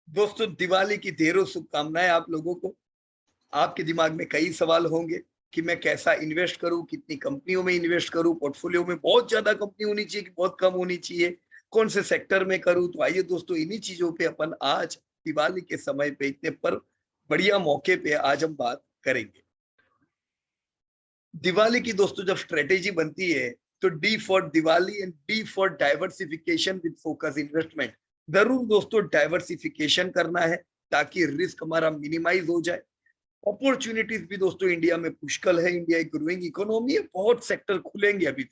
दोस्तों दिवाली की ढेरों शुभकामनाएं आप लोगों को। आपके दिमाग में कई सवाल होंगे कि मैं कैसा इन्वेस्ट करूं, कितनी कंपनियों में इन्वेस्ट करूं, पोर्टफोलियो में बहुत ज्यादा कंपनी होनी चाहिए कि बहुत कम होनी चाहिए, कौन से सेक्टर में करूं। तो आइए दोस्तों, इन्हीं चीजों पे अपन आज दिवाली के समय पे इतने पर बढ़िया मौके पे आज हम बात करेंगे। दिवाली की दोस्तों जब स्ट्रेटेजी बनती है तो D for Diwali and D for diversification with focus investment. जरूर दोस्तों डाइवर्सिफिकेशन करना है ताकि रिस्क हमारा मिनिमाइज हो जाए। अपॉर्चुनिटीज भी दोस्तों इंडिया में पुष्कल है, इंडिया एक ग्रोइंग इकोनॉमी है, बहुत सेक्टर खुलेंगे अभी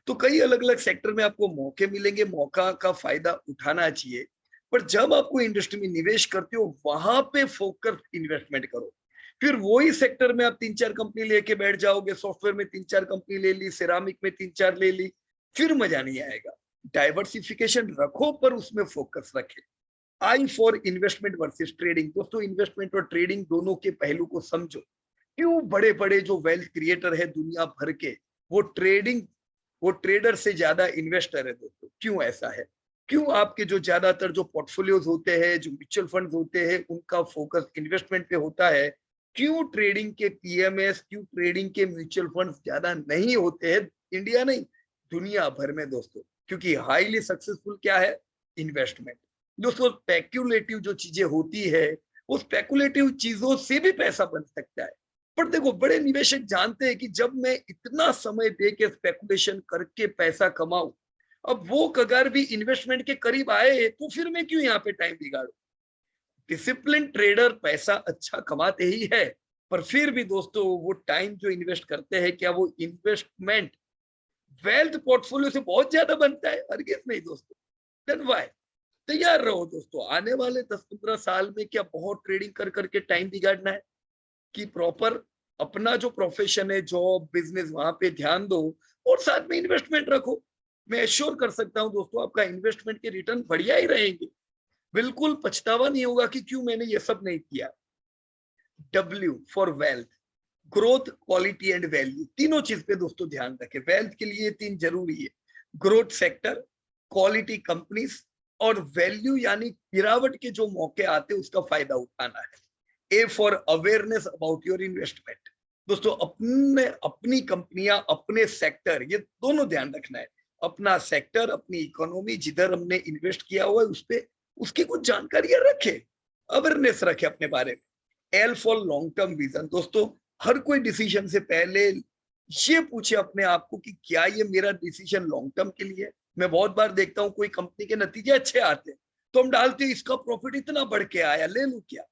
तो कई अलग अलग सेक्टर में आपको मौके मिलेंगे, मौका का फायदा उठाना चाहिए। पर जब आपको इंडस्ट्री में निवेश करते हो वहां पे फोकस इन्वेस्टमेंट करो। फिर वही सेक्टर में आप तीन चार कंपनी लेके बैठ जाओगे, सॉफ्टवेयर में तीन चार कंपनी ले ली, सिरामिक में तीन चार ले ली, फिर मजा नहीं आएगा। डाइवर्सिफिकेशन रखो पर उसमें फोकस रखे। I for investment versus trading. दोस्तों इन्वेस्टमेंट और ट्रेडिंग दोनों के पहलू को समझो। क्यों बड़े बड़े जो वेल्थ क्रिएटर है दुनिया भर के, वो ट्रेडिंग, वो ट्रेडर से ज्यादा इन्वेस्टर है दोस्तों। क्यों ऐसा है? क्यों आपके जो ज्यादातर जो पोर्टफोलियोज होते हैं, जो म्यूचुअल फंड होते हैं, उनका फोकस इन्वेस्टमेंट पे होता है? क्यों ट्रेडिंग के पीएमएस, क्यों ट्रेडिंग के म्यूचुअल फंड ज्यादा नहीं होते हैं? इंडिया नहीं, दुनिया भर में दोस्तों। क्योंकि हाईली सक्सेसफुल क्या है? इन्वेस्टमेंट। दोस्तों स्पेक्युलेटिव जो चीजें होती है, वो स्पेकुलेटिव चीजों से भी पैसा बन सकता है। पर देखो बड़े निवेशक जानते हैं कि जब मैं इतना समय दे के स्पेकुलेशन करके पैसा कमाऊं, अब वो कगार भी इन्वेस्टमेंट के करीब आए तो फिर मैं क्यों यहाँ पे टाइम बिगाड़ू। डिसिप्लिन ट्रेडर पैसा अच्छा कमाते ही है, पर फिर भी दोस्तों वो टाइम जो इन्वेस्ट करते हैं, क्या वो इन्वेस्टमेंट वेल्थ पोर्टफोलियो से बहुत ज्यादा बनता है? हरगिज नहीं दोस्तों। Then why? तैयार रहो दोस्तों, आने वाले 10-15 साल में क्या बहुत ट्रेडिंग कर करके टाइम बिगाड़ना है? कि प्रॉपर अपना जो प्रोफेशन है, जॉब, बिजनेस, वहां पे ध्यान दो और साथ में इन्वेस्टमेंट रखो। मैं एश्योर कर सकता हूं दोस्तों, आपका इन्वेस्टमेंट के रिटर्न बढ़िया ही रहेंगे। बिल्कुल पछतावा नहीं होगा कि क्यों मैंने ये सब नहीं किया। W for wealth, growth, quality and value, तीनों चीज पे दोस्तों ध्यान रखें। वेल्थ के लिए तीन जरूरी है: ग्रोथ सेक्टर, क्वालिटी कंपनीज और वैल्यू यानी गिरावट के जो मौके आते हैं उसका फायदा उठाना है। A for awareness about your investment. दोस्तों अपने अपनी कंपनियां, अपने सेक्टर, ये दोनों ध्यान रखना है। अपना सेक्टर, अपनी इकोनॉमी, जिधर हमने इन्वेस्ट किया हुआ है उस पे उसकी कुछ जानकारियां रखे, अवेयरनेस रखे अपने बारे में। L for long term vision. दोस्तों हर कोई डिसीजन से पहले ये पूछे अपने आप को कि क्या ये मेरा डिसीजन लॉन्ग टर्म के लिए है। मैं बहुत बार देखता हूँ कोई कंपनी के नतीजे अच्छे आते हैं तो हम डालते हैं इसका प्रॉफिट इतना बढ़ के आया, ले लो क्या?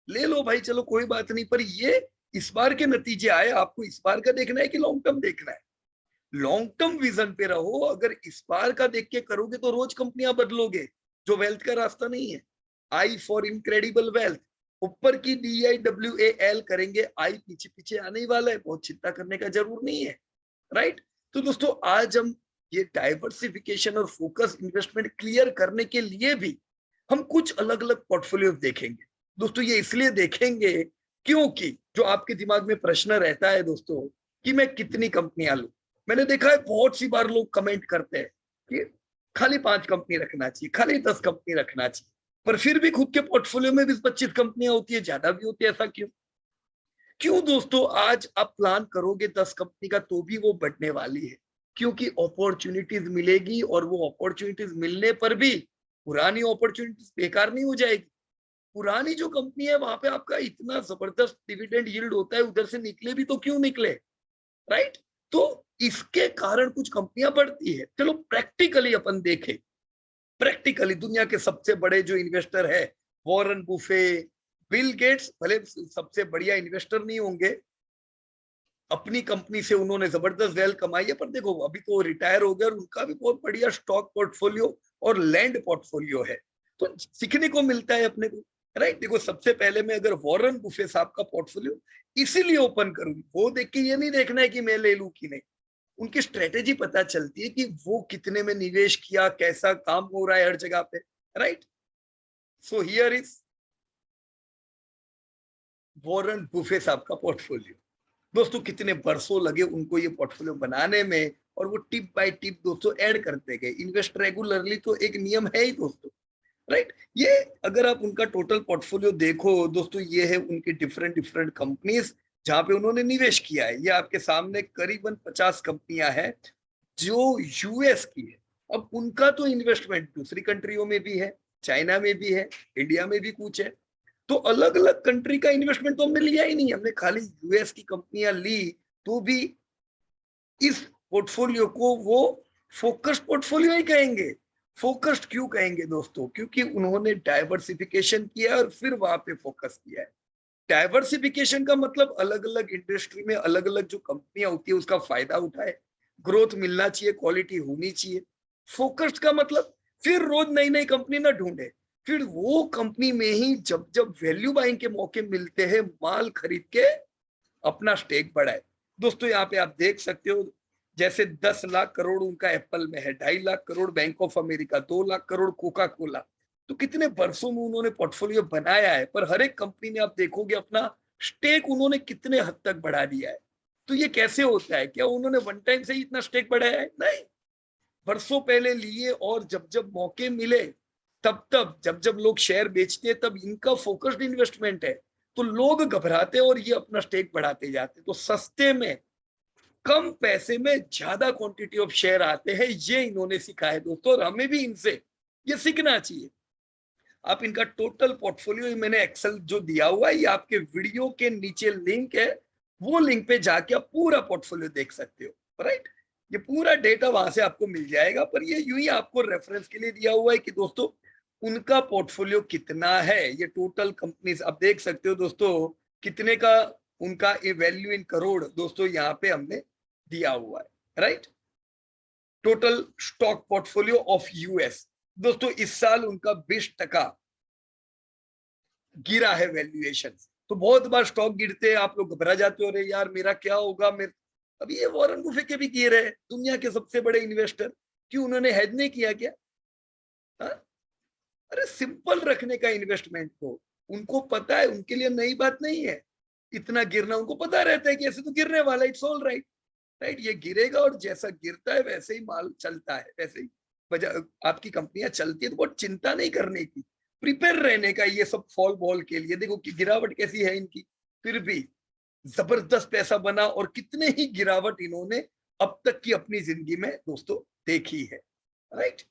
ले लो भाई, चलो कोई बात नहीं, पर ये इस बार के नतीजे आए, आपको इस बार का देखना है कि लॉन्ग टर्म देखना है? लॉन्ग टर्म विजन पे रहो। अगर इस बार का देख के करोगे तो रोज कंपनियां बदलोगे, जो वेल्थ का रास्ता नहीं है। I for incredible wealth. ऊपर की DIWAL करेंगे, आई पीछे पीछे आने ही वाला है, बहुत चिंता करने का जरूर नहीं है। राइट? तो दोस्तों आज हम ये डाइवर्सिफिकेशन और फोकस इन्वेस्टमेंट क्लियर करने के लिए भी हम कुछ अलग अलग पोर्टफोलियो देखेंगे। दोस्तों ये इसलिए देखेंगे क्योंकि जो आपके दिमाग में प्रश्न रहता है दोस्तों कि मैं कितनी कंपनियां लूं। मैंने देखा है बहुत सी बार लोग कमेंट करते हैं कि खाली 5 कंपनी रखना चाहिए, खाली 10 कंपनी रखना चाहिए, पर फिर भी खुद के पोर्टफोलियो में 20-25 कंपनियां होती है, ज्यादा भी होती है। ऐसा क्यों? क्यों दोस्तों? आज आप प्लान करोगे 10 कंपनी का तो भी वो बढ़ने वाली है, क्योंकि अपॉर्चुनिटीज मिलेगी और वो अपॉर्चुनिटीज मिलने पर भी पुरानी अपॉर्चुनिटीज बेकार नहीं हो जाएगी। पुरानी जो कंपनी है वहां पे आपका इतना जबरदस्त डिविडेंड यील्ड होता है, उधर से निकले भी तो क्यों निकले? राइट? तो इसके कारण कुछ कंपनियां बढ़ती है। चलो प्रैक्टिकली अपन देखें, प्रैक्टिकली दुनिया के सबसे बड़े जो इन्वेस्टर है, वॉरेन बुफे, बिल गेट्स, भले सबसे बढ़िया इन्वेस्टर नहीं होंगे, अपनी कंपनी से उन्होंने जबरदस्त वेल्थ कमाई है, पर देखो अभी तो रिटायर हो गए और उनका भी बहुत बढ़िया स्टॉक पोर्टफोलियो और लैंड पोर्टफोलियो है। तो सीखने को मिलता है अपने को। राइट? देखो सबसे पहले मैं अगर वॉरेन बुफे साहब का पोर्टफोलियो इसीलिए ओपन करूंगी, वो देख के ये नहीं देखना है कि मैं ले लूं कि नहीं। उनकी स्ट्रेटेजी पता चलती है कि वो कितने में निवेश किया, कैसा काम हो रहा है हर जगह पे। Right? So here is Warren Buffett साहब का पोर्टफोलियो। दोस्तों कितने बरसों लगे उनको ये पोर्टफोलियो बनाने में, और वो टिप बाय टिप दोस्तों ऐड करते गए। इन्वेस्ट रेगुलरली तो एक नियम है ही दोस्तों। राइट। ये अगर आप उनका टोटल पोर्टफोलियो देखो दोस्तों, ये है उनके डिफरेंट डिफरेंट कंपनीज जहां पे उन्होंने निवेश किया है। ये आपके सामने करीबन 50 कंपनियां हैं जो यूएस की है। अब उनका तो इन्वेस्टमेंट दूसरी कंट्रियों में भी है, चाइना में भी है, इंडिया में भी कुछ है। तो अलग अलग कंट्री का इन्वेस्टमेंट तो हमने लिया ही नहीं, हमने खाली यूएस की कंपनियां ली। तो भी इस पोर्टफोलियो को वो फोकस्ड पोर्टफोलियो ही कहेंगे। फोकस्ड क्यों कहेंगे दोस्तों? क्योंकि उन्होंने डाइवर्सिफिकेशन किया और फिर वहां पे फोकस किया है। डाइवर्सिफिकेशन का मतलब अलग अलग इंडस्ट्री में अलग अलग जो कंपनियां होती है उसका फायदा उठाए, ग्रोथ मिलना चाहिए, क्वालिटी होनी चाहिए। फोकस्ड का मतलब फिर रोज नई नई कंपनी ना ढूंढे, फिर वो कंपनी में ही जब जब वैल्यू बाइंग के मौके मिलते हैं माल खरीद के अपना स्टेक बढ़ाए। दोस्तों यहाँ पे आप देख सकते हो, जैसे 10 लाख करोड़ उनका एप्पल में है, 2.5 lakh crore bank of America, 2 lakh crore Coca Cola. तो कितने वर्षों में उन्होंने पोर्टफोलियो बनाया है, पर हर एक कंपनी में आप देखोगे अपना स्टेक उन्होंने कितने हद तक बढ़ा दिया है। तो ये कैसे होता है? क्या उन्होंने वन टाइम से ही इतना स्टेक बढ़ाया है? नहीं, वर्षों पहले लिए, और जब जब मौके मिले तब तब जब जब लोग शेयर बेचते तब इनका फोकस्ड इन्वेस्टमेंट है। तो लोग घबराते और ये अपना स्टेक बढ़ाते जाते। तो सस्ते में कम पैसे में ज्यादा क्वांटिटी ऑफ शेयर आते हैं, ये इन्होंने सिखाया है दोस्तों, और हमें भी इनसे ये सीखना चाहिए। आप इनका टोटल पोर्टफोलियो मैंने एक्सेल जो दिया हुआ है, ये आपके वीडियो के नीचे लिंक है, वो लिंक पे जाके आप पूरा पोर्टफोलियो देख सकते हो। राइट, ये पूरा डेटा वहां से आपको मिल जाएगा। पर ये यूं ही आपको रेफरेंस के लिए दिया हुआ है कि दोस्तों उनका पोर्टफोलियो कितना है। ये टोटल कंपनीज आप देख सकते हो दोस्तों, कितने का उनका वैल्यू इन करोड़ दोस्तों यहाँ पे हमने दिया हुआ है। Right, total stock portfolio of US दोस्तों, इस साल उनका 20% गिरा है वैल्यूएशन। तो बहुत बार स्टॉक गिरते हैं, आप लोग घबरा जाते हो, अरे यार मेरा क्या होगा। मेरे अभी ये वॉरेन बुफेट के भी गिर है, दुनिया के सबसे बड़े इन्वेस्टर, क्यों उन्होंने हेज नहीं किया क्या? हा? अरे सिंपल रखने का इन्वेस्टमेंट को, उनको पता है, उनके लिए नई बात नहीं है इतना गिरना। उनको पता रहता है कि ऐसे तो गिरने वाला, इट्स ऑल राइट। राइट, ये गिरेगा और जैसा गिरता है वैसे ही माल चलता है, वैसे ही आपकी कंपनियां चलती है। तो बहुत चिंता नहीं करने की, प्रिपेयर रहने का ये सब फॉल बॉल के लिए। देखो कि गिरावट कैसी है इनकी, फिर भी जबरदस्त पैसा बना, और कितने ही गिरावट इन्होंने अब तक की अपनी जिंदगी में दोस्तों देखी है। राइट,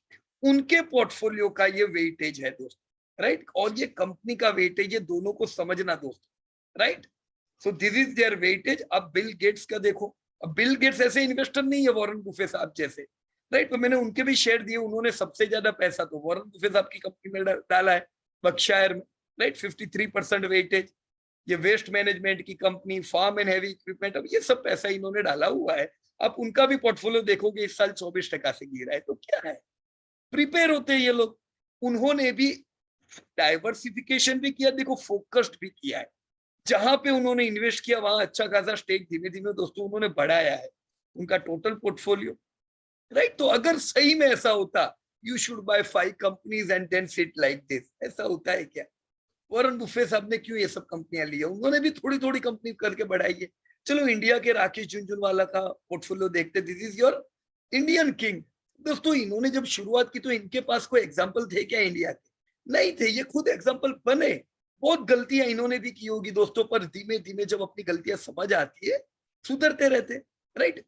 उनके पोर्टफोलियो का ये वेटेज है दोस्तों। राइट, और ये कंपनी का वेटेज, ये दोनों को समझना दोस्तों। Right, so this is their weightage. अब बिल गेट्स का देखो, अब बिल गेट्स ऐसे इन्वेस्टर नहीं है वॉरेन बुफे साहब जैसे। राइट, तो मैंने उनके भी शेयर दिए, उन्होंने सबसे ज्यादा पैसा तो वॉरेन बुफे साहब की कंपनी में डाला है, बर्कशायर में। Right, 53% weightage. ये वेस्ट मैनेजमेंट की company, farm and heavy equipment, अब ये सब पैसा इन्होंने डाला हुआ है। अब उनका भी पोर्टफोलियो देखोगे इस साल 24% से गिरा है। तो क्या है, प्रिपेयर होते हैं ये लोग। उन्होंने भी डाइवर्सिफिकेशन भी किया, देखो फोकस्ड भी किया है। जहां पे उन्होंने इन्वेस्ट किया वहां अच्छा खासा स्टेक धीमे धीमे दोस्तों उन्होंने बढ़ाया है उनका टोटल पोर्टफोलियो। राइट, तो अगर सही में ऐसा होता, you should buy 5 companies and then sit like this, ऐसा होता है क्या? वॉरेन बुफे साहब ने क्यों ये सब कंपनियां ली है? उन्होंने भी थोड़ी थोड़ी कंपनी करके बढ़ाई है। चलो इंडिया के राकेश झुनझुनवाला का पोर्टफोलियो देखते, this is your Indian king. दोस्तों इन्होंने जब शुरुआत की तो इनके पास कोई एग्जाम्पल थे क्या इंडिया के? नहीं थे, ये खुद एग्जाम्पल बने। बहुत गलतियां इन्होंने भी की होगी दोस्तों, पर धीमे धीमे जब अपनी गलतियां समझ आती है सुधरते रहते। राइट,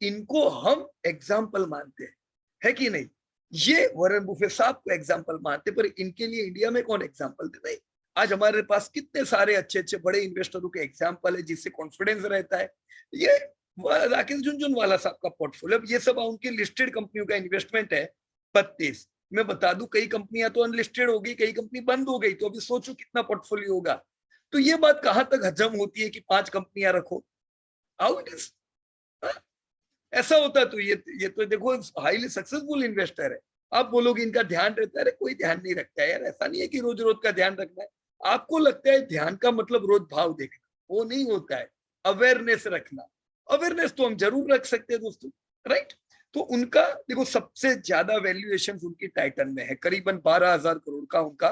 इनको हम एग्जाम्पल मानते हैं, है कि नहीं? ये वॉरेन बुफे साहब को एग्जाम्पल मानते, पर इनके लिए इंडिया में कौन एग्जाम्पल थे? नहीं। आज हमारे पास कितने सारे अच्छे अच्छे बड़े इन्वेस्टरों के एग्जाम्पल है, जिससे कॉन्फिडेंस रहता है। ये राकेश झुनझुनवाला साहब का पोर्टफोलियो, ये सब उनकी लिस्टेड कंपनियों का इन्वेस्टमेंट है 32। मैं बता दूं, कई कंपनियां तो अनलिस्टेड हो गई, कई कंपनी बंद हो गई, तो अभी सोचो कितना पोर्टफोलियो होगा। तो ये बात कहां तक हजम होती है कि 5 कंपनियां रखो? How it is? ऐसा होता तो ये तो देखो हाईली सक्सेसफुल इन्वेस्टर है। आप बोलोगे इनका ध्यान रहता है, अरे कोई ध्यान नहीं रखता है यार। ऐसा नहीं है कि रोज रोज का ध्यान रखना है। आपको लगता है ध्यान का मतलब रोज भाव देखना, वो नहीं होता है। अवेयरनेस रखना, अवेयरनेस तो हम जरूर रख सकते हैं दोस्तों। राइट, तो उनका देखो सबसे ज्यादा वैल्यूएशन उनकी टाइटन में है, करीबन 12,000 करोड़ का उनका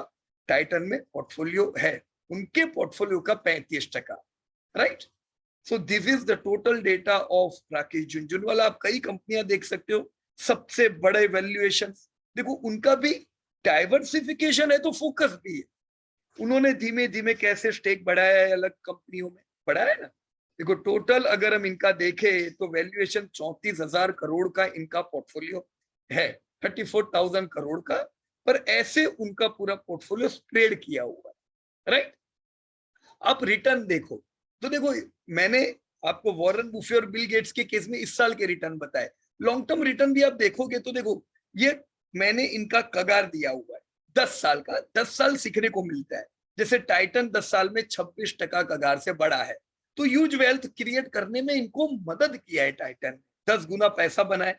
टाइटन में पोर्टफोलियो है। उनके पोर्टफोलियो का 35%। Right, so this is the total data of Rakesh Jhunjhunwala. आप कई कंपनियां देख सकते हो, सबसे बड़े वैल्यूएशन देखो उनका भी डाइवर्सिफिकेशन है तो फोकस भी है। उन्होंने धीमे धीमे कैसे स्टेक बढ़ाया है अलग कंपनियों में, बढ़ाया है ना। देखो टोटल अगर हम इनका देखें तो वैल्यूएशन 34,000 करोड़ का इनका पोर्टफोलियो है, 34,000 करोड़ का। पर ऐसे उनका पूरा पोर्टफोलियो स्प्रेड किया हुआ है, राइट। आप रिटर्न देखो तो देखो, मैंने आपको वॉरेन बुफे और बिल गेट्स के केस में इस साल के रिटर्न बताए। लॉन्ग टर्म रिटर्न भी आप देखोगे तो देखो, ये मैंने इनका कगार दिया हुआ है 10 साल का, 10 साल सीखने को मिलता है। जैसे टाइटन 10 साल में 26% कगार से बढ़ा है, तो ह्यूज वेल्थ क्रिएट करने में इनको मदद किया है टाइटन, 10 गुना पैसा बनाए।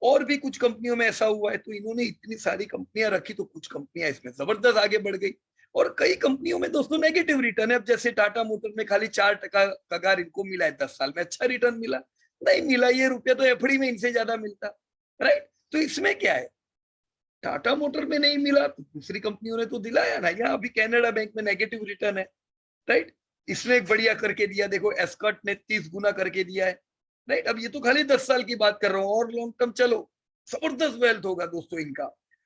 और भी कुछ कंपनियों में ऐसा हुआ है, तो इन्होंने इतनी सारी कंपनियां रखी तो कुछ कंपनियां इसमें जबरदस्त आगे बढ़ गई। और कई कंपनियों में दोस्तों नेगेटिव रिटर्न है। अब जैसे टाटा मोटर में खाली 4% कगार इनको मिला है, 10 साल में अच्छा रिटर्न मिला नहीं मिला, ये रुपया तो एफडी में इनसे ज्यादा मिलता, राइट। तो इसमें क्या है, टाटा मोटर में नहीं मिला तो दूसरी कंपनियों ने तो दिलाया ना। यहाँ अभी कैनेडा बैंक में नेगेटिव रिटर्न है, राइट। इसने एक बढ़िया करके दिया, देखो एस्कॉट ने 30 गुना करके दिया है, राइट। अब ये तो खाली 10 साल की बात कर रहा हूँ, और लॉन्ग टर्म चलो जबरदस्त वेल्थ होगा दोस्तों इनका।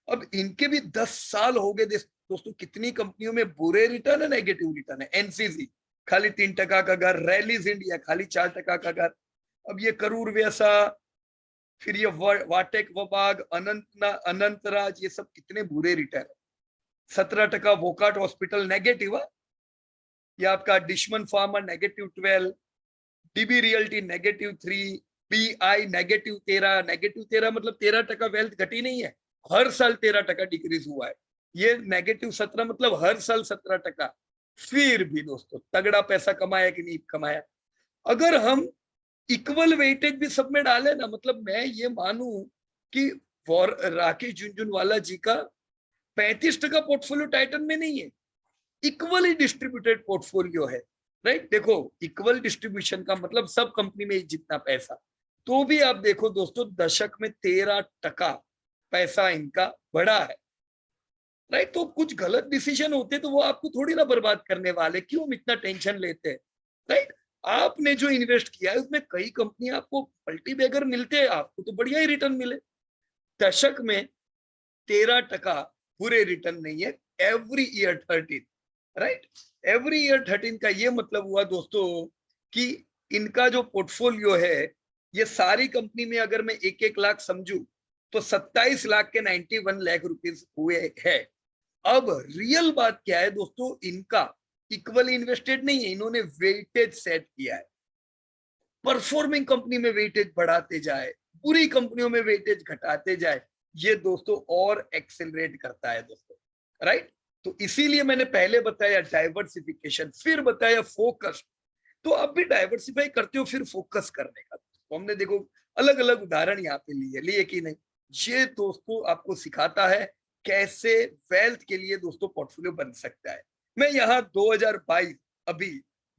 अब इनके भी 10 साल हो गए दोस्तों, कितनी कंपनियों में बुरे रिटर्न है, नेगेटिव रिटर्न है। एनसीसी खाली 3% का घर, रैलीज इंडिया खाली 4% का घर। अब ये करूर व्यसा, फिर ये वाटेक वबाग, अनंतराज, ये सब कितने बुरे रिटर्न। 17% वोकाट हॉस्पिटल नेगेटिव, ये आपका Dishman pharma -12, dB realty -3, BI -13 मतलब 13% वेल्थ घटी नहीं है, हर साल 13% डिक्रीज हुआ है। ये -17 मतलब हर साल 17%। फिर भी दोस्तों तगड़ा पैसा कमाया कि नहीं कमाया। अगर हम इक्वल वेटेज भी सब में डाले ना, मतलब मैं ये मानू कि राकेश झुनझुनवाला जी का 35% पोर्टफोलियो टाइटन में नहीं है, इक्वली डिस्ट्रीब्यूटेड पोर्टफोलियो है, राइट। देखो इक्वल डिस्ट्रीब्यूशन का मतलब सब कंपनी में जितना पैसा, तो भी आप देखो दोस्तों दशक में 13% पैसा इनका बढ़ा है, राइट। तो कुछ गलत डिसीजन होते तो वो आपको थोड़ी ना बर्बाद करने वाले, क्यों इतना टेंशन लेते हैं, राइट। आपने जो इन्वेस्ट किया है उसमें कई कंपनी आपको पलटी बैगर मिलते हैं, आपको तो बढ़िया ही रिटर्न मिले। दशक में 13% पूरे रिटर्न नहीं है, every year 13, right. Every year 13 का ये मतलब हुआ दोस्तों कि इनका जो पोर्टफोलियो है, ये सारी कंपनी में अगर मैं 1-1 लाख समझू तो 27 लाख के 91 लाख रुपीस हुए है। अब रियल बात क्या है दोस्तों, इनका इक्वल इन्वेस्टेड नहीं है, इन्होंने वेटेज सेट किया है। परफॉर्मिंग कंपनी में वेटेज बढ़ाते जाए, पूरी कंपनियों में वेटेज घटाते जाए, ये दोस्तों और एक्सेलरेट करता है दोस्तों, राइट। तो इसीलिए मैंने पहले बताया डाइवर्सिफिकेशन, फिर बताया फोकस। तो आप भी डाइवर्सिफाई करते हो फिर फोकस करने का। तो हमने देखो अलग अलग उदाहरण यहाँ पे लिए कि नहीं, ये दोस्तों आपको सिखाता है कैसे वेल्थ के लिए दोस्तों पोर्टफोलियो बन सकता है। मैं यहाँ 2022, अभी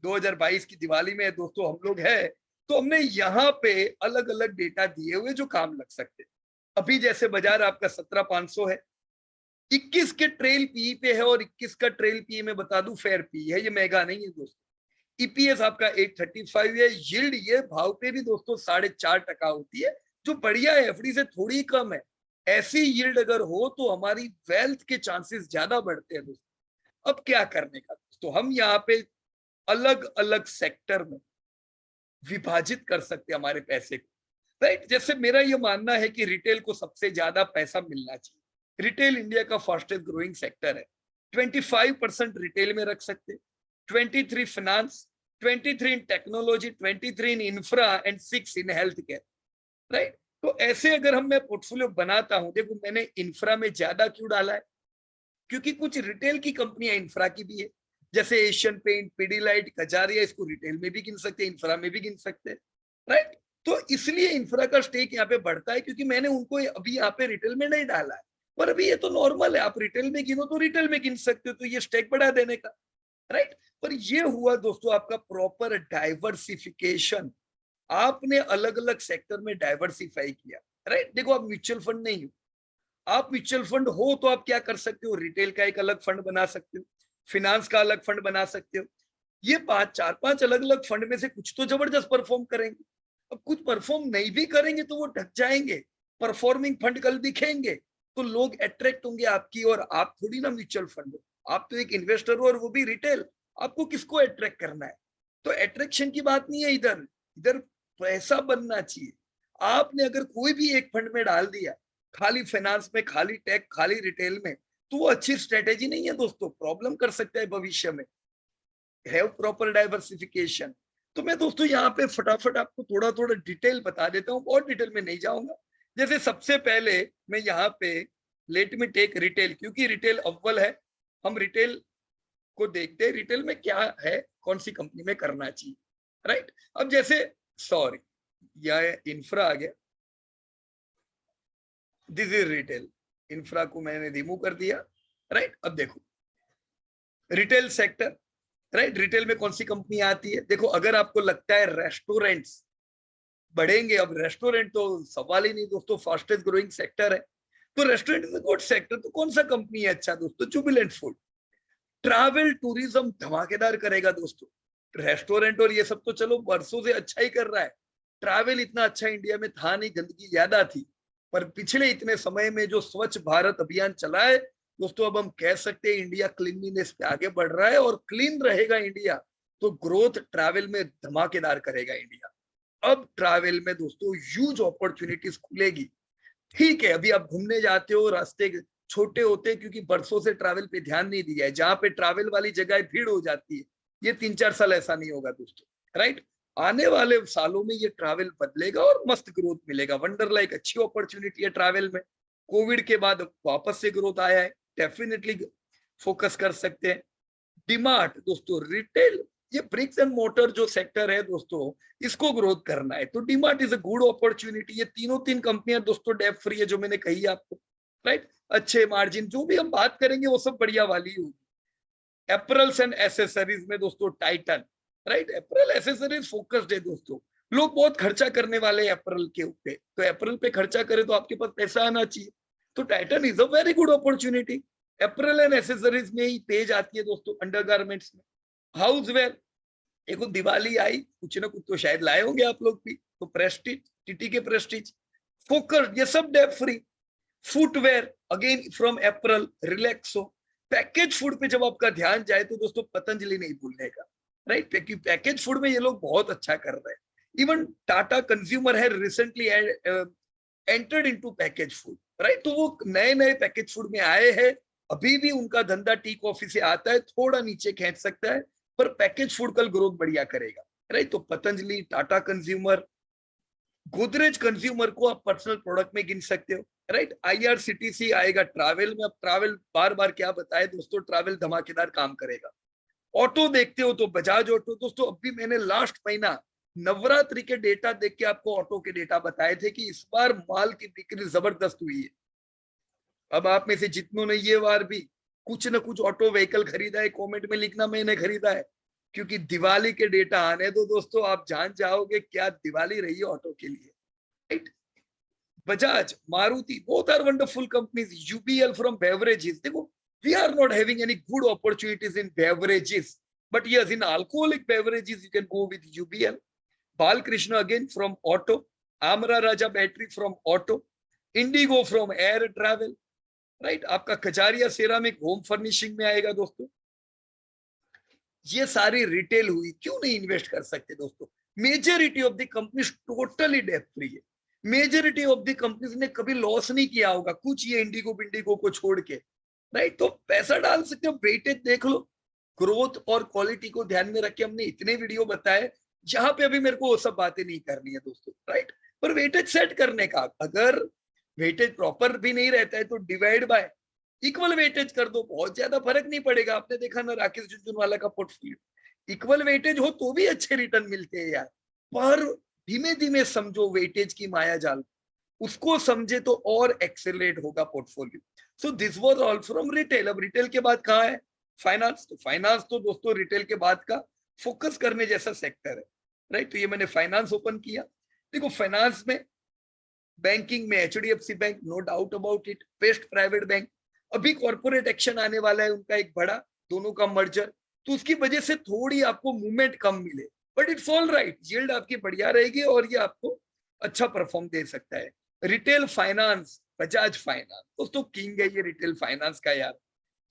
2022 की दिवाली में दोस्तों हम लोग है, तो हमने यहाँ पे अलग अलग डेटा दिए हुए जो काम लग सकते। अभी जैसे बाजार आपका 17,500 है, 21 के ट्रेल पी पे है, और 21 का ट्रेल पी में बता दूं फेयर पी है, ये महंगा नहीं है दोस्तों। ईपीएस आपका 835 है, यील्ड ये भाव पे भी दोस्तों 4.5% होती है, जो बढ़िया है, एफडी से थोड़ी कम है। ऐसी यील्ड अगर हो तो हमारी वेल्थ के चांसेस ज्यादा बढ़ते हैं दोस्तों। अब क्या करने का दोस्तों, हम यहाँ पे अलग अलग सेक्टर में विभाजित कर सकते हैं हमारे पैसे को, राइट। जैसे मेरा ये मानना है कि रिटेल को सबसे ज्यादा पैसा मिलना चाहिए, रिटेल इंडिया का फास्टेस्ट ग्रोइंग सेक्टर है। 25% रिटेल में रख सकते, 23 finance, 23 in technology, 23 in infra and 6 in health care, right. तो ऐसे अगर हम मैं पोर्टफोलियो बनाता हूं, देखो मैंने इंफ्रा में ज्यादा क्यों डाला है, क्योंकि कुछ रिटेल की कंपनियां इंफ्रा की भी है, जैसे एशियन पेंट, पीडीलाइट, कजारिया, इसको रिटेल में भी गिन सकते हैं, इंफ्रा में भी गिन सकते हैं, राइट। तो इसलिए इंफ्रा का स्टेक यहाँ पे बढ़ता है, क्योंकि मैंने उनको अभी यहाँ पे रिटेल में नहीं डाला है। पर अभी ये तो नॉर्मल है, आप रिटेल में गिनो तो रिटेल में गिन सकते हो, तो ये स्टेक बढ़ा देने का, राइट। पर ये हुआ दोस्तों आपका प्रॉपर डाइवर्सिफिकेशन, आपने अलग अलग सेक्टर में डाइवर्सिफाई किया, राइट। देखो आप म्यूचुअल फंड नहीं हो, आप म्यूचुअल फंड हो तो आप क्या कर सकते हो, रिटेल का एक अलग फंड बना सकते हो, फिनांस का अलग फंड बना सकते हो। ये 4-5 अलग अलग फंड में से कुछ तो जबरदस्त परफॉर्म करेंगे, अब कुछ परफॉर्म नहीं भी करेंगे तो वो ढक जाएंगे, परफॉर्मिंग फंड कल दिखेंगे, तो लोग अट्रैक्ट होंगे आपकी, और आप थोड़ी ना म्यूचुअल फंड हो, आप तो एक इन्वेस्टर हो और वो भी रिटेल। आपको किसको अट्रैक्ट करना है? तो अट्रैक्शन की बात नहीं है इधर, इधर पैसा बनना चाहिए। आपने अगर कोई भी एक फंड में डाल दिया, खाली फाइनेंस में, खाली टेक, खाली रिटेल में, तो वो अच्छी स्ट्रेटेजी नहीं है दोस्तों, प्रॉब्लम कर सकता है भविष्य में। Have proper diversification. तो मैं दोस्तों यहाँ पे फटाफट आपको थोड़ा थोड़ा डिटेल बता देता हूँ, बहुत डिटेल में नहीं जाऊंगा। जैसे सबसे पहले मैं यहाँ पे लेट मी टेक रिटेल, क्योंकि रिटेल अव्वल है, हम रिटेल को देखते हैं, रिटेल में क्या है, कौन सी कंपनी में करना चाहिए, राइट। अब जैसे सॉरी, यह इंफ्रा आ गया, दिस इज रिटेल, इंफ्रा को मैंने रिमूव कर दिया, राइट। अब देखो रिटेल सेक्टर, राइट, रिटेल में कौन सी कंपनी आती है? देखो, अगर आपको लगता है रेस्टोरेंट्स बढ़ेंगे, अब रेस्टोरेंट तो सवाल ही नहीं दोस्तों, फास्टेस्ट ग्रोइंग सेक्टर है, तो restaurant is a good sector. तो कौन सा कंपनी है अच्छा दोस्तों? जुबिलेंट फूड। ट्रैवल टूरिज्म धमाकेदार करेगा दोस्तों। रेस्टोरेंट और ये सब तो चलो वर्षों से अच्छा ही कर रहा है, ट्रैवल इतना अच्छा इंडिया में था नहीं, गंदगी ज्यादा थी। पर पिछले इतने समय में जो स्वच्छ भारत अभियान चला है दोस्तों, अब हम कह सकते हैं इंडिया क्लीनलीनेस पे आगे बढ़ रहा है, और क्लीन रहेगा इंडिया तो ग्रोथ ट्रैवल में धमाकेदार करेगा इंडिया। अब ट्रैवल में दोस्तों ह्यूज अपॉर्चुनिटीज खुलेगी। ठीक है, अभी आप घूमने जाते हो, रास्ते छोटे होते हैं क्योंकि बरसों से ट्रैवल पे ध्यान नहीं दिया है, जहां पे ट्रैवल वाली जगह भीड़ हो जाती है। ये 3-4 साल ऐसा नहीं होगा दोस्तों, राइट। आने वाले सालों में ये ट्रैवल बदलेगा और मस्त ग्रोथ मिलेगा। वंडरला एक अच्छी अपॉर्चुनिटी है ट्रैवल में, कोविड के बाद वापस से ग्रोथ आया है, डेफिनेटली फोकस कर सकते हैं। डीमार्ट दोस्तों, रिटेल, ये ब्रिक्स एंड मोटर जो सेक्टर है दोस्तों, इसको ग्रोथ करना है तो DMart is a good opportunity. ये तीन कंपनियां दोस्तों डेप फ्री है, जो मैंने कही आपको, राइट। अच्छे मार्जिन, जो भी हम बात करेंगे वो सब बढ़िया वाली होगी। एपरल्स एंड एसेसरीज में दोस्तों Titan, right, apparel accessories focused है दोस्तों। लोग बहुत खर्चा करने वाले हैं एपरल के ऊपर, तो एपरल पे खर्चा करे तो आपके पास पैसा आना चाहिए, तो Titan is a very good opportunity. Apparel and accessories में ही तेज आती है दोस्तों, अंडरगारमेंट्स में। हाउसवेयर, देखो दिवाली आई, कुछ ना कुछ तो शायद लाए होंगे आप लोग भी, तो प्रेस्टीज, टीटी के प्रेस्टीज, फोकस्ड, ये सब debt free. Footwear again from एप्रल, रिलैक्सो। पैकेज फूड पे जब आपका ध्यान जाए तो दोस्तों पतंजलि नहीं भूलने का, राइट, क्योंकि पैकेज फूड में ये लोग बहुत अच्छा कर रहे हैं। इवन टाटा कंज्यूमर है recently entered into package food, right. तो वो नए नए पैकेज फूड में आए हैं, अभी भी उनका धंधा टी कॉफी से आता है, थोड़ा नीचे खींच सकता है, पर पैकेज फूड कल ग्रोथ बढ़िया करेगा, राइट। तो पतंजलि, टाटा कंज्यूमर, गोदरेज कंज्यूमर को आप पर्सनल प्रोडक्ट में गिन सकते हो, राइट। आईआरसीटीसी आएगा ट्रैवल में, अब ट्रैवल बार बार क्या बताए दोस्तों, ट्रैवल धमाकेदार काम करेगा। ऑटो देखते हो तो बजाज ऑटो दोस्तों, अभी मैंने लास्ट महीना नवरात्रि के डेटा देख के आपको ऑटो के डेटा बताए थे कि इस बार माल की बिक्री जबरदस्त हुई है। अब आप में से जितनों ने ये बार भी कुछ न कुछ ऑटो व्हीकल खरीदा है, कमेंट में लिखना मैंने खरीदा है, क्योंकि दिवाली के डेटा आने दो दोस्तों, आप जान जाओगे क्या दिवाली रही है ऑटो के लिए, right. Bajaj, Maruti, both are wonderful companies. UBL from beverages. देखो, we are not having any good opportunities in beverages, but yes, in alcoholic beverages you can go with UBL. Balkrishna again from auto. Amara Raja Battery from auto. Indigo from air travel. Right? आपका Kacharia ceramic home furnishing में आएगा दोस्तों। ये सारी retail हुई, क्यों नहीं invest कर सकते दोस्तों? Majority of the companies totally debt free है, मेजॉरिटी ऑफ द कंपनीज ने कभी लॉस नहीं किया होगा, कुछ ये इंडिगो बिंडिगो को छोड़ के, राइट। तो पैसा डाल सकते हो, वेटेज देख लो, ग्रोथ और क्वालिटी को ध्यान में रख के हमने इतने वीडियो बताए, जहां पे अभी मेरे को वो सब बातें नहीं करनी है दोस्तों, राइट। पर वेटेज सेट करने का, अगर वेटेज प्रॉपर भी नहीं रहता है तो डिवाइड बाय इक्वल वेटेज कर दो, बहुत ज्यादा फर्क नहीं पड़ेगा। आपने देखा ना राकेश झुनझुनवाला का पोर्टफोलियो, इक्वल वेटेज हो तो भी अच्छे रिटर्न मिलते हैं यार, पर धीमे धीमे समझो वेटेज की माया जाल, उसको समझे तो और एक्सेलरेट होगा portfolio. So this was all from retail. अब रिटेल के बाद कहाँ है? फाइनेंस। तो फाइनेंस तो दोस्तों रिटेल के बाद का फोकस करने जैसा सेक्टर है, राइट। तो ये मैंने फाइनेंस ओपन किया। देखो फाइनेंस में, बैंकिंग में HDFC bank, no doubt about it, best private bank. अभी कॉर्पोरेट एक्शन आने वाला है उनका एक बड़ा, दोनों का मर्जर, तो उसकी वजह से थोड़ी आपको मूवमेंट कम मिले, but it's all right, yield आपकी बढ़िया रहेगी और ये आपको अच्छा परफॉर्म दे सकता है। रिटेल फाइनेंस बजाज फाइनेंस दोस्तों किंग है ये रिटेल फाइनेंस का यार।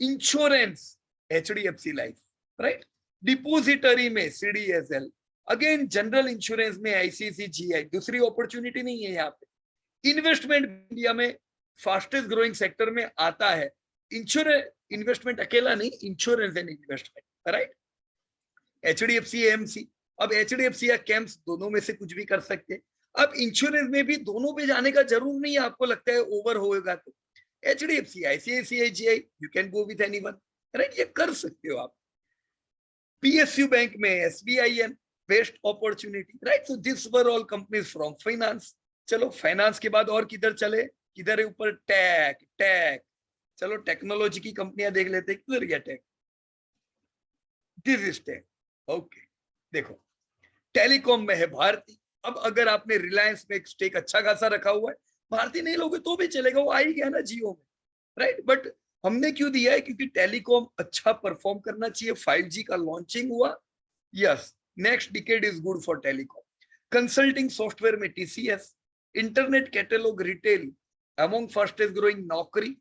Insurance HDFC life, right. Depository में सीडीएसएल, अगेन जनरल इंश्योरेंस में आईसीआईसीआई, दूसरी अपॉर्चुनिटी नहीं है यहाँ पे। इन्वेस्टमेंट इंडिया में फास्टेस्ट ग्रोइंग सेक्टर में आता है इंश्योरेंस, इन्वेस्टमेंट अकेला नहीं, insurance and investment, right. HDFC AMC, अब एचडीएफसी या कैम्स दोनों में से कुछ भी कर सकते हैं। अब इंश्योरेंस में भी दोनों पे जाने का जरूर नहीं है, आपको लगता है ओवर होएगा तो HDFC ICICI you can go with anyone, right, ये कर सकते हो आप। पीएसयू बैंक में SBI and best opportunity, right. So this were all companies from finance. चलो फाइनेंस के बाद और किधर चले, किधर है ऊपर, टेक, टेक। चलो टेक्नोलॉजी की कंपनियां देख लेते हैं, किधर गया take, this is take, okay. देखो टेलीकॉम में है भारती। अब अगर आपने रिलायंस में एक स्टेक अच्छा खासा रखा हुआ है, भारती नहीं लोगे तो भी चलेगा, वो आ ही गया ना जियो में, राइट। बट हमने क्यों दिया है, क्योंकि टेलीकॉम अच्छा परफॉर्म करना चाहिए, 5G का लॉन्चिंग हुआ, yes, next decade is good for telecom. Consulting software में TCS, internet catalog retail among fastest growing Naukri,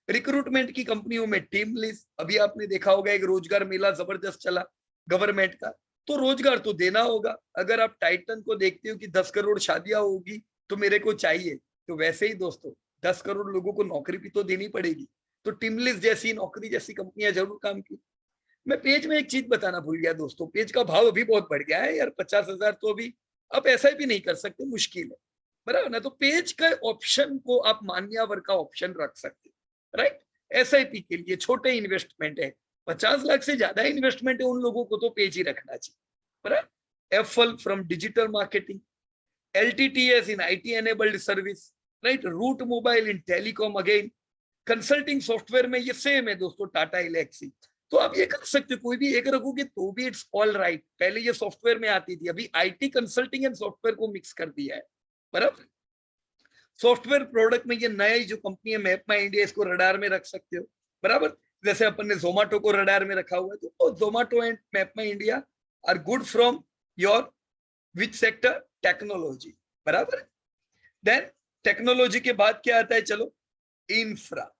recruitment की कंपनियों में टीम लिस्ट। अभी आपने देखा होगा एक रोजगार मेला जबरदस्त चला गवर्नमेंट का, तो रोजगार तो देना होगा। अगर आप टाइटन को देखते हो कि 10 करोड़ शादियां होगी तो मेरे को चाहिए, तो वैसे ही दोस्तों 10 करोड़ लोगों को नौकरी भी तो देनी पड़ेगी। तो टिमलिस जैसी, नौकरी जैसी कंपनियां जरूर काम की। मैं पेज में एक चीज बताना भूल गया दोस्तों, पेज का भाव अभी बहुत बढ़ गया है यार, 50,000 तो अभी आप ऐसा भी नहीं कर सकते, मुश्किल है, बराबर ना। तो पेज का ऑप्शन को आप मान्यवर का ऑप्शन रख सकते, राइट। एसआईपी के लिए छोटे इन्वेस्टमेंट है, 50 लाख से ज्यादा इन्वेस्टमेंट है उन लोगों को तो पेज ही रखना चाहिए, बराबर। FL from digital marketing, LTTS in IT enabled service, right? Root Mobile in telecom again, consulting software में ये सेम है दोस्तों, टाटा इलेक्सी। तो आप ये कर सकते हो, कोई भी एक रखोगे तो भी इट्स ऑल राइट। पहले ये सॉफ्टवेयर में आती थी, अभी आईटी कंसल्टिंग एंड सॉफ्टवेयर को मिक्स कर दिया है, बराबर। सॉफ्टवेयर प्रोडक्ट में ये नई जो कंपनी है मैप माई इंडिया, इसको रडार में रख सकते हो, बराबर। जैसे अपन ने जोमेटो को रडार में रखा हुआ है, तो Zomato and map my India are good from your which sector, technology, बराबर। देन टेक्नोलॉजी के बाद क्या आता है, चलो इंफ्रा,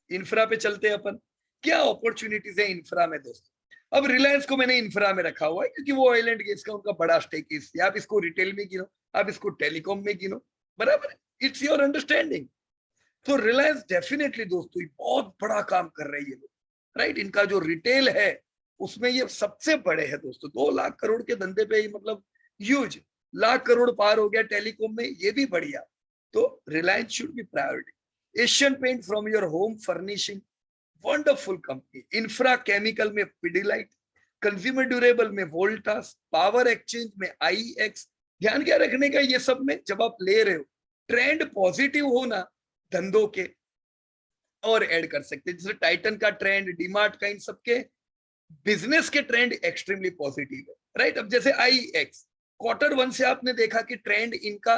इंफ्रा पे चलते हैं अपन। क्या अपॉर्चुनिटीज है इंफ्रा में दोस्तों। अब रिलायंस को मैंने इंफ्रा में रखा हुआ है क्योंकि वो ऑयल एंड गैस का उनका बड़ा स्टेक है, इसलिए आप इसको रिटेल में गिनो, आप इसको टेलीकॉम में गिनो, बराबर, इट्स योर अंडरस्टैंडिंग। तो रिलायंस डेफिनेटली दोस्तों बहुत बड़ा काम कर रही है लोग, राइट। इनका जो रिटेल है उसमें ये सबसे बड़े है दोस्तों, 2 लाख करोड़ के धंधे पे ही, मतलब ह्यूज, लाख करोड़ पार हो गया टेलीकॉम में, ये भी बढ़िया। तो Reliance should be priority. Asian paint from your home furnishing, wonderful company. Infra chemical में पिडिलाइट, कंज्यूमर ड्यूरेबल में वोल्टास, पावर एक्सचेंज में आईएक्स। ध्यान क्या रखने का, ये सब में जब आप ले रहे हो ट्रेंड पॉजिटिव हो ना धंधों के, और ऐड कर सकते हैं। जैसे टाइटन का ट्रेंड, डीमार्ट का, इन सबके बिजनेस के ट्रेंड एक्सट्रीमली पॉजिटिव है, राइट। अब जैसे आईएक्स, Q1 से आपने देखा कि ट्रेंड इनका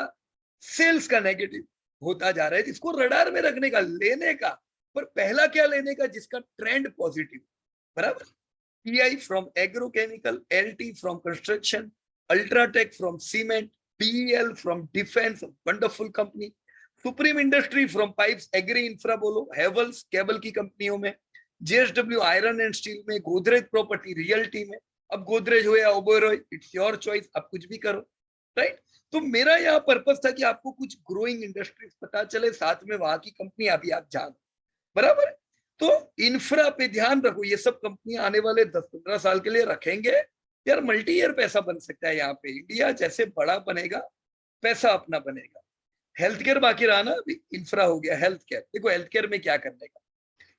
सेल्स का नेगेटिव होता जा रहा है, इसको रडार में रखने का, लेने का, पर पहला क्या लेने का, जिसका ट्रेंड पॉजिटिव, बराबर। PI from agrochemical, LT from construction, UltraTech from cement, BEL from defence, wonderful company. Supreme industry from pipes, agri infra बोलो, हेवल्स केबल की कंपनियों में, जेएसडब्ल्यू आयरन एंड स्टील में, गोदरेज प्रॉपर्टी रियल्टी में। अब गोदरेज हो या ओबेरॉय, इट्स योर चॉइस, आप कुछ भी करो, राइट। तो मेरा यहाँ पर्पस था कि आपको कुछ ग्रोइंग इंडस्ट्रीज पता चले, साथ में वहां की कंपनी भी आप जानो, बराबर। तो इंफ्रा पे ध्यान रखो, ये सब कंपनियां आने वाले 10-15 साल के लिए रखेंगे यार, मल्टी ईयर पैसा बन सकता है यहाँ पे। इंडिया जैसे बड़ा बनेगा, पैसा अपना बनेगा। हेल्थ केयर बाकी रहा ना, अभी इंफ्रा हो गया हेल्थ केयर। देखो हेल्थ केयर में क्या करने का,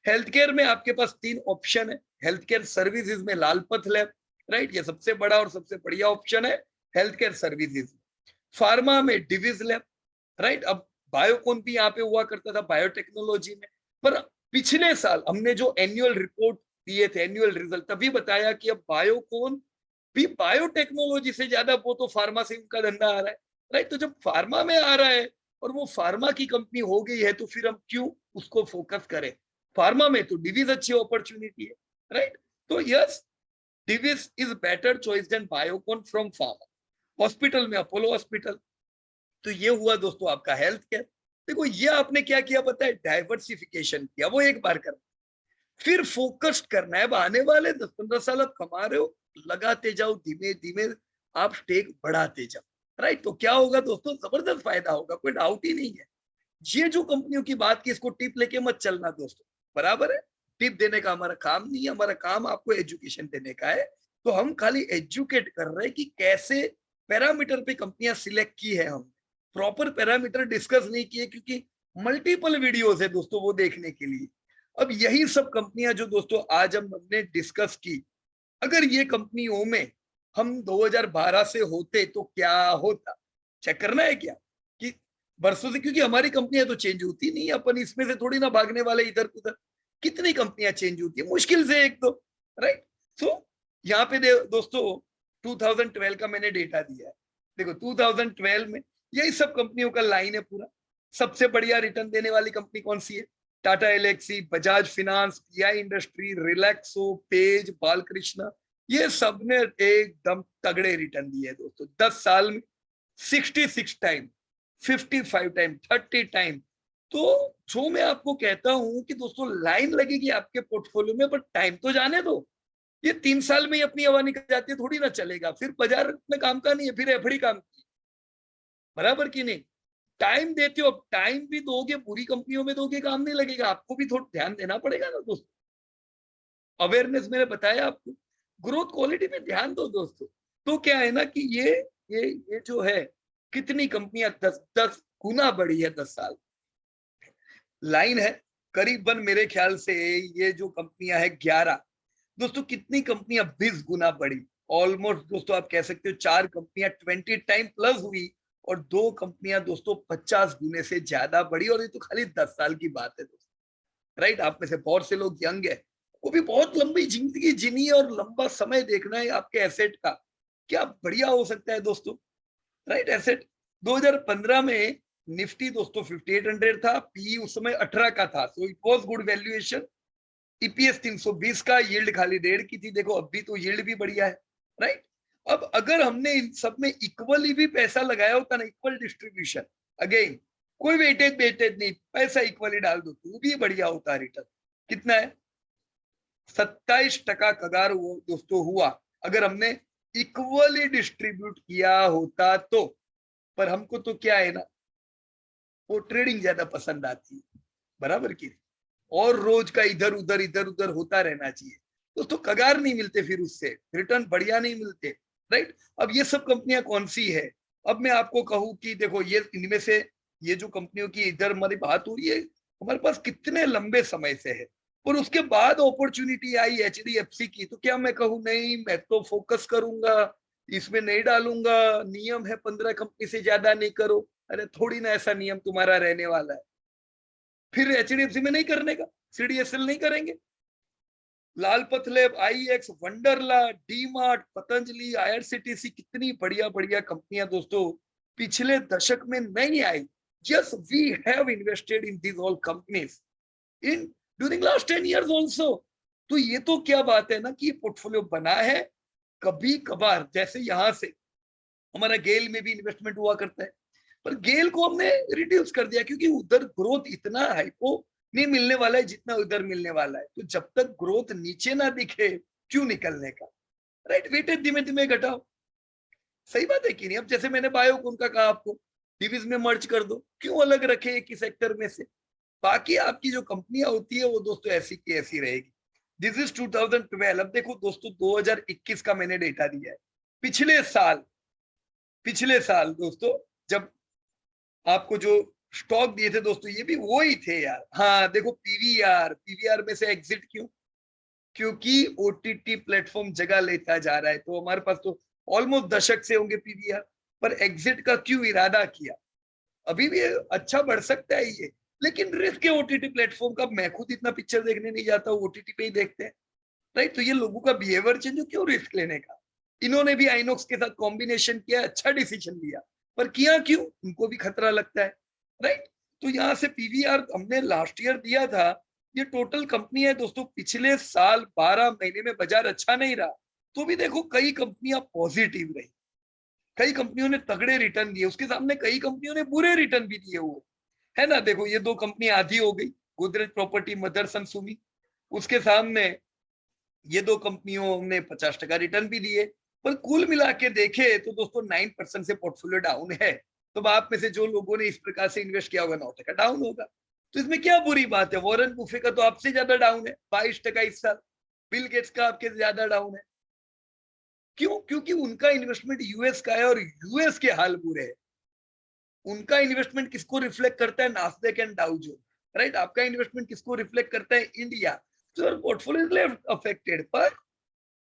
हेल्थ केयर में आपके पास 3 ऑप्शन है। हेल्थ केयर सर्विसेज में लालपत लैब, राइट, ये सबसे बड़ा और सबसे बढ़िया ऑप्शन है हेल्थ केयर सर्विसेज। फार्मा में डिविज लैब, राइट। अब बायोकॉन भी यहाँ पे हुआ करता था बायोटेक्नोलॉजी में, पर पिछले साल हमने जो एनुअल रिपोर्ट दिए थे, एनुअल रिजल्ट, तभी बताया कि अब बायोकॉन भी बायोटेक्नोलॉजी से ज्यादा वो तो फार्मा से उनका धंधा आ रहा है, राइट। तो जब फार्मा में आ रहा है और वो फार्मा की कंपनी हो गई है, तो फिर हम क्यों उसको फोकस करें। फार्मा में तो डिविज अच्छी अपॉर्चुनिटी है, राइट। तो yes, Divi's is better choice then Biocon from pharma. Hospital में अपोलो हॉस्पिटल। तो ये हुआ दोस्तों आपका हेल्थ केयर। देखो ये आपने क्या किया पता है, डाइवर्सिफिकेशन किया, वो एक बार कर, फिर फोकस्ड करना है। अब आने वाले 10-15 साल आप कमा रहे हो, लगाते जाओ धीमे धीमे, आप स्टेक बढ़ाते जाओ, राइट। तो क्या होगा दोस्तों, जबरदस्त फायदा होगा, कोई डाउट ही नहीं है। ये जो कंपनियों की बात की, इसको टिप लेके मत चलना दोस्तों, बराबर है। टिप देने का हमारा काम नहीं है, हमारा काम आपको एजुकेशन देने का है। तो हम खाली एजुकेट कर रहे हैं कि कैसे पैरामीटर पे कंपनियां सिलेक्ट की है, हम प्रॉपर पैरामीटर डिस्कस नहीं किए, क्योंकि मल्टीपल वीडियोस है दोस्तों वो देखने के लिए। अब यही सब कंपनियां जो दोस्तों आज हमने डिस्कस की, अगर ये कंपनियों में हम 2012 से होते तो क्या होता, चेक करना है क्या कि बरसों से, क्योंकि हमारी कंपनियां तो चेंज होती नहीं, अपन इसमें से थोड़ी ना भागने वाले इधर उधर। कितनी कंपनियां चेंज होती है, मुश्किल से एक दो, राइट। सो यहाँ पे दोस्तों 2012 का मैंने डेटा दिया है। देखो 2012 में यही सब कंपनियों का लाइन है पूरा। सबसे बढ़िया रिटर्न देने वाली कंपनी कौन सी है, Tata Elxsi, Bajaj finance, PI industry, Relaxo, Page, Balkrishna, ये सबने एकदम तगड़े रिटर्न दिए दोस्तों 10 साल में। 66 टाइम, 55 टाइम, 30 टाइम। तो जो मैं आपको कहता हूं कि दोस्तों लाइन लगेगी आपके पोर्टफोलियो में, बट टाइम तो जाने दो। ये 3 साल में ही अपनी हवा निकल जाती है, थोड़ी ना चलेगा, फिर बाजार में काम का नहीं है, फिर एफडी काम की, बराबर की नहीं। टाइम देते हो, अब टाइम भी दोगे, पूरी कंपनियों में दोगे, काम नहीं लगेगा, आपको भी थोड़ा ध्यान देना पड़ेगा ना दोस्तों। अवेयरनेस मैंने बताया आपको, ग्रोथ क्वालिटी में ध्यान दो दोस्तों। तो क्या है ना कि ये जो है, कितनी कंपनियां 10-10 गुना बढ़ी है 10 साल, लाइन है करीबन मेरे ख्याल से। ये जो कंपनियां है 11 दोस्तों, कितनी कंपनियां 20 गुना बढ़ी, ऑलमोस्ट दोस्तों आप कह सकते हो 4 कंपनियां 20 टाइम प्लस हुई, और 2 कंपनियां दोस्तों 50 गुने से ज्यादा बढ़ी, और ये तो खाली 10 साल की बात है दोस्तों, राइट। आप में से बहुत से लोग यंग है, वो भी बहुत लंबी जिंदगी जीनी है और लंबा समय देखना है आपके एसेट का, क्या बढ़िया हो सकता है दोस्तों, राइट। एसेट 2015 में निफ्टी दोस्तों 5800 था, पी उस समय 18 का था, so it was good valuation. EPS 320 का, यील्ड खाली 1.5 की थी, देखो अभी तो यील्ड भी बढ़िया है, राइट। अब अगर हमने इन सब में इक्वली भी पैसा लगाया होता ना, इक्वल डिस्ट्रीब्यूशन, अगेन कोई वेटेज वेटेज नहीं, पैसा इक्वली डाल दो तो भी बढ़िया होता रिटर्न। कितना है, 27% कगार वो दोस्तों हुआ, अगर हमने इक्वली डिस्ट्रीब्यूट किया होता तो। पर हमको तो क्या है ना, वो ट्रेडिंग ज्यादा पसंद आती है, बराबर की, और रोज का इधर उधर होता रहना चाहिए दोस्तों, कगार नहीं मिलते, फिर उससे रिटर्न बढ़िया नहीं मिलते, राइट। अब ये सब कंपनियां कौन सी है, अब मैं आपको कहूं कि देखो ये इनमें से, ये जो कंपनियों की इधर हमारी बात हो रही है, हमारे पास कितने लंबे समय से है, और उसके बाद अपॉर्चुनिटी आई एचडीएफसी की, तो क्या मैं कहूँ नहीं मैं तो फोकस करूंगा, इसमें नहीं डालूंगा, नियम है 15 कंपनी से ज्यादा नहीं करो। अरे थोड़ी ना ऐसा नियम तुम्हारा रहने वाला है, फिर एचडीएफसी में नहीं करने का, सीडीएसएल नहीं करेंगे, Lal PathLabs, IEX, Wonderla, DMart, Patanjali, IRCTC, कितनी बढ़िया बढ़िया कंपनियां दोस्तों पिछले दशक में नहीं आई। Yes we have invested in these all companies in during last 10 years also. तो ये तो क्या बात है ना कि पोर्टफोलियो बना है, कभी कभार जैसे यहां से हमारा गेल में भी इन्वेस्टमेंट हुआ करता है, पर गेल को हमने रिड्यूस कर दिया, क्योंकि उधर ग्रोथ इतना हाइपो नहीं मिलने वाला है जितना उधर मिलने वाला है। तो जब तक ग्रोथ नीचे ना दिखे, क्यों निकलने का, राइट। वेटेज धीमे धीमे घटाओ, सही बात है कि नहीं। अब जैसे मैंने बायोकॉन का कहा आपको, डिविज में मर्ज कर दो, क्यों अलग रखे एक ही सेक्टर में से, बाकी आपकी जो कंपनियां होती है वो दोस्तों ऐसी की ऐसी रहेगी। This is 2012। अब देखो दोस्तों 2021 का मैंने डेटा दिया है, पिछले साल दोस्तों, जब आपको जो स्टॉक दिए थे दोस्तों, ये भी वो ही थे यार। हाँ देखो पीवीआर में से एग्जिट क्यों, क्योंकि ओटीटी प्लेटफॉर्म जगह लेता जा रहा है, तो हमारे पास तो ऑलमोस्ट दशक से होंगे पीवीआर, पर एग्जिट का क्यों इरादा किया, अभी भी अच्छा बढ़ सकता है ये, लेकिन रिस्क है ओटीटी प्लेटफॉर्म का। मैं खुद इतना पिक्चर देखने नहीं जाता हूँ, ओटीटी पे ही देखते हैं, राइट। तो ये लोगों का बिहेवियर चेंज हो, क्यों रिस्क लेने का। इन्होंने भी आइनॉक्स के साथ कॉम्बिनेशन किया, अच्छा डिसीजन लिया, पर किया क्यों, उनको भी खतरा लगता है, राइट। तो यहाँ से पीवीआर हमने लास्ट ईयर दिया था, ये टोटल कंपनी है दोस्तों, पिछले साल 12 महीने में बाजार अच्छा नहीं रहा, तो भी देखो कई कंपनियां पॉजिटिव रही, कई कंपनियों ने तगड़े रिटर्न दिए, उसके सामने कई कंपनियों ने बुरे रिटर्न भी दिए हुए है ना। देखो ये दो कंपनी आधी हो गई, गोदरेज प्रॉपर्टी, मदरसन सुमी, उसके सामने ये दो कंपनियों ने 50% रिटर्न भी दिए। पर कुल मिला के देखे तो दोस्तों 9% से पोर्टफोलियो डाउन है। तो आप में से जो लोगों ने इस प्रकार से इन्वेस्ट किया होगा 9% डाउन होगा। तो इसमें क्या बुरी बात है? वॉरेन बुफे का तो आपसे ज्यादा डाउन है 22% इस साल, बिल गेट्स का आपके ज्यादा डाउन है। क्यों? क्योंकि उनका इन्वेस्टमेंट यूएस का है और यूएस के हाल बुरे हैं। उनका इन्वेस्टमेंट किसको रिफ्लेक्ट करता है? नास्डेक एंड डाउ जोन्स, राइट। आपका इन्वेस्टमेंट किसको रिफ्लेक्ट करता है? इंडिया। तो पोर्टफोलियो अफेक्टेड, पर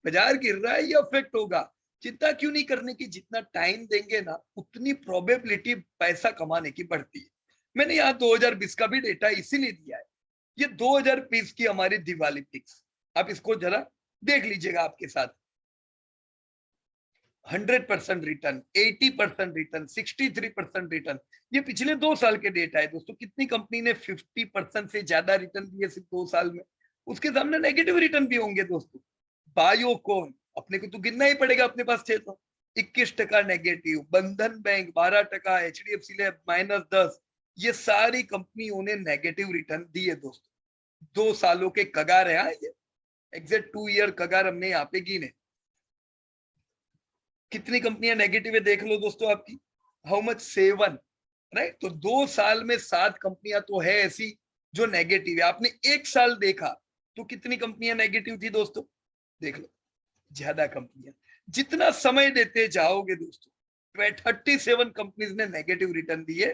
बाजार गिर रहा है, ये अफेक्ट होगा। चिंता क्यों नहीं करने की? जितना टाइम देंगे ना उतनी प्रोबेबिलिटी पैसा कमाने की बढ़ती है। मैंने यहाँ 2020 का भी डेटा इसीलिए दिया है। ये 2020 की हमारी दिवाली पिक्स, आप इसको जरा देख लीजिएगा आपके साथ। 100% रिटर्न, 80% रिटर्न, 63% रिटर्न, ये पिछले 2 साल के डेटा है दोस्तों। कितनी कंपनी ने 50% से ज्यादा रिटर्न दिए सिर्फ 2 साल में? उसके सामने नेगेटिव रिटर्न भी होंगे दोस्तों। बायोकॉन, अपने को तो गिनना ही पड़ेगा, अपने पास थे तो 21% नेगेटिव, बंधन बैंक 12%, एचडीएफसी लैब -10, ये सारी कंपनियों ने नेगेटिव रिटर्न दिए दोस्तों। 2 सालों के कगार है ये, एग्जैक्ट 2 ईयर कगार हमने यहाँ पे गिने। कितनी कंपनियां नेगेटिव है देख लो दोस्तों आपकी, हाउ मच? 7, राइट। तो 2 साल में 7 कंपनियां तो है ऐसी जो नेगेटिव है। आपने 1 साल देखा तो कितनी कंपनियां नेगेटिव थी दोस्तों? देख लो, ज्यादा कंपनियां। जितना समय देते जाओगे दोस्तों, 37 कंपनीज ने नेगेटिव रिटर्न दिए,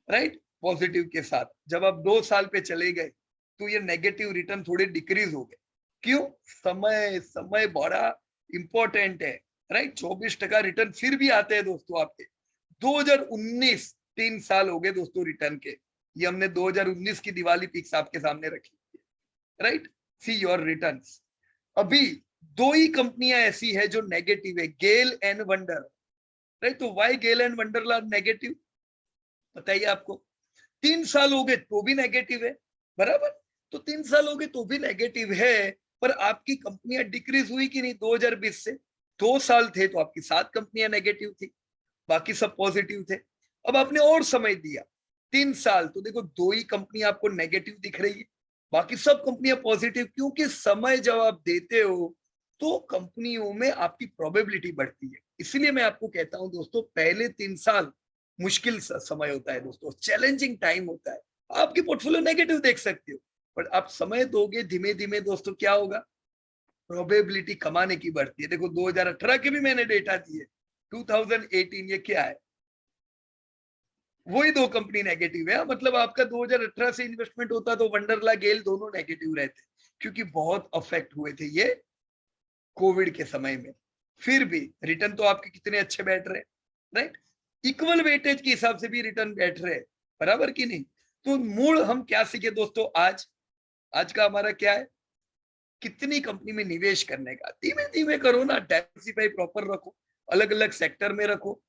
राइट, पॉजिटिव के साथ। जब आप 2 साल पे चले गए तो ये नेगेटिव रिटर्न थोड़े डिक्रीज हो गए। क्यों? समय, समय बड़ा इंपॉर्टेंट है, राइट। 24% रिटर्न फिर भी आते हैं दोस्तों आपके। 2019, 3 साल हो गए दोस्तों रिटर्न के। ये हमने 2019 की दिवाली पिक्स आपके सामने रखी, राइट। See your returns. अभी 2 ही कंपनियां ऐसी है जो नेगेटिव है, गेल एंड वंडर, राइट। तो why GAIL and Wonderland negative? बताइए आपको। 3 साल हो गए तो भी नेगेटिव है, बराबर। तो 3 साल हो गए तो भी नेगेटिव है, पर आपकी कंपनियां डिक्रीज हुई कि नहीं 2020 से? 2 साल थे तो आपकी 7 कंपनियां नेगेटिव थी, बाकी सब पॉजिटिव थे। अब आपने और समय दिया 3 साल, तो देखो 2 ही कंपनी आपको नेगेटिव दिख रही है, बाकी सब कंपनियां पॉजिटिव। क्योंकि समय जब आप देते हो तो कंपनियों में आपकी प्रोबेबिलिटी बढ़ती है। इसलिए मैं आपको कहता हूं दोस्तों, पहले 3 साल मुश्किल समय होता है दोस्तों, चैलेंजिंग टाइम होता है। आपकी पोर्टफोलियो नेगेटिव देख सकते हो, पर आप समय दोगे धीमे धीमे दोस्तों, क्या होगा? प्रोबेबिलिटी कमाने की बढ़ती है। देखो 2018 के भी मैंने डेटा दिए, 2018 ये क्या है? वही 2 कंपनी नेगेटिव है। मतलब आपका 2018 से इन्वेस्टमेंट होता तो वंडरला, गेल दोनों नेगेटिव रहते, क्योंकि बहुत अफेक्ट हुए थे ये कोविड के समय में। फिर भी रिटर्न तो आपके कितने अच्छे बैठ रहे, राइट। इक्वल वेटेज के हिसाब से भी रिटर्न बैठ रहे, बराबर की नहीं। तो मूल हम क्या सीखे दोस्तों आज? आज का हमारा क्या है? कितनी कंपनी में निवेश करने का। धीमे धीमे करो ना, डाइवर्सिफाई प्रॉपर रखो, अलग अलग सेक्टर में रखो।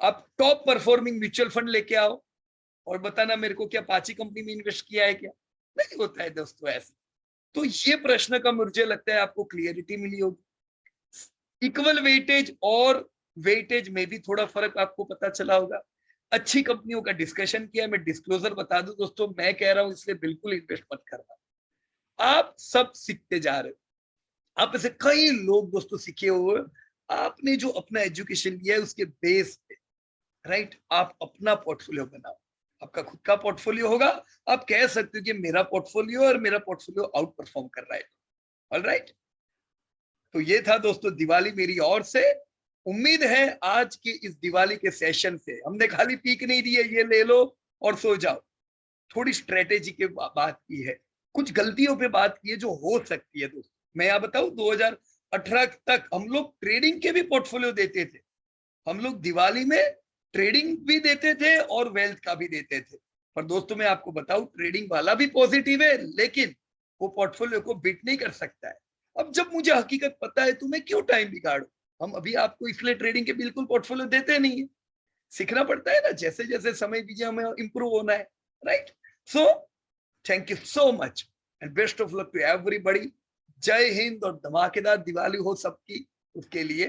आप टॉप परफॉर्मिंग म्यूचुअल फंड लेके आओ और बताना मेरे को क्या 5 ही कंपनी में इन्वेस्ट किया है क्या? नहीं होता है दोस्तों ऐसे। तो ये प्रश्न का मुझे लगता है आपको क्लियरिटी मिली होगी। इक्वल वेटेज और वेटेज में भी थोड़ा फर्क आपको पता चला होगा। अच्छी कंपनियों का डिस्कशन किया। मैं डिस्क्लोजर बता दूं दोस्तों, मैं कह रहा हूं इसलिए बिल्कुल इन्वेस्ट मत करना। आप सब सीखते जा रहे हो, आप ऐसे कई लोग दोस्तों सीखे हुए। आपने जो अपना एजुकेशन लिया है उसके बेस पे, राइट, आप अपना पोर्टफोलियो बनाओ। आपका खुद का पोर्टफोलियो होगा, आप कह सकते हो कि मेरा पोर्टफोलियो और मेरा पोर्टफोलियो आउट परफॉर्म कर रहा है। ऑलराइट। तो ये था दोस्तों दिवाली मेरी ओर से। उम्मीद है आज की इस दिवाली के सेशन से हमने खाली पीक नहीं दी है, ये ले लो और सो जाओ। थोड़ी स्ट्रेटेजी के बात की है, कुछ गलतियों पे बात की है जो हो सकती है दोस्तों। मैं यहाँ बताऊं, 2018 तक हम लोग ट्रेडिंग के भी पोर्टफोलियो देते थे। हम लोग दिवाली में ट्रेडिंग भी देते थे और वेल्थ का भी देते थे। पर दोस्तों मैं आपको बताऊं, ट्रेडिंग वाला भी पॉजिटिव है, लेकिन वो पोर्टफोलियो को बीट नहीं कर सकता है। अब जब मुझे हकीकत पता है तो मैं क्यों टाइम बिगाड़ू? हम अभी आपको इसलिए ट्रेडिंग के बिल्कुल पोर्टफोलियो देते नहीं है। सीखना पड़ता है ना, जैसे जैसे समय बीजे हमें इंप्रूव होना है, right. So thank you so much and best of luck to everybody. जय हिंद और धमाकेदार दिवाली हो सबकी, उसके लिए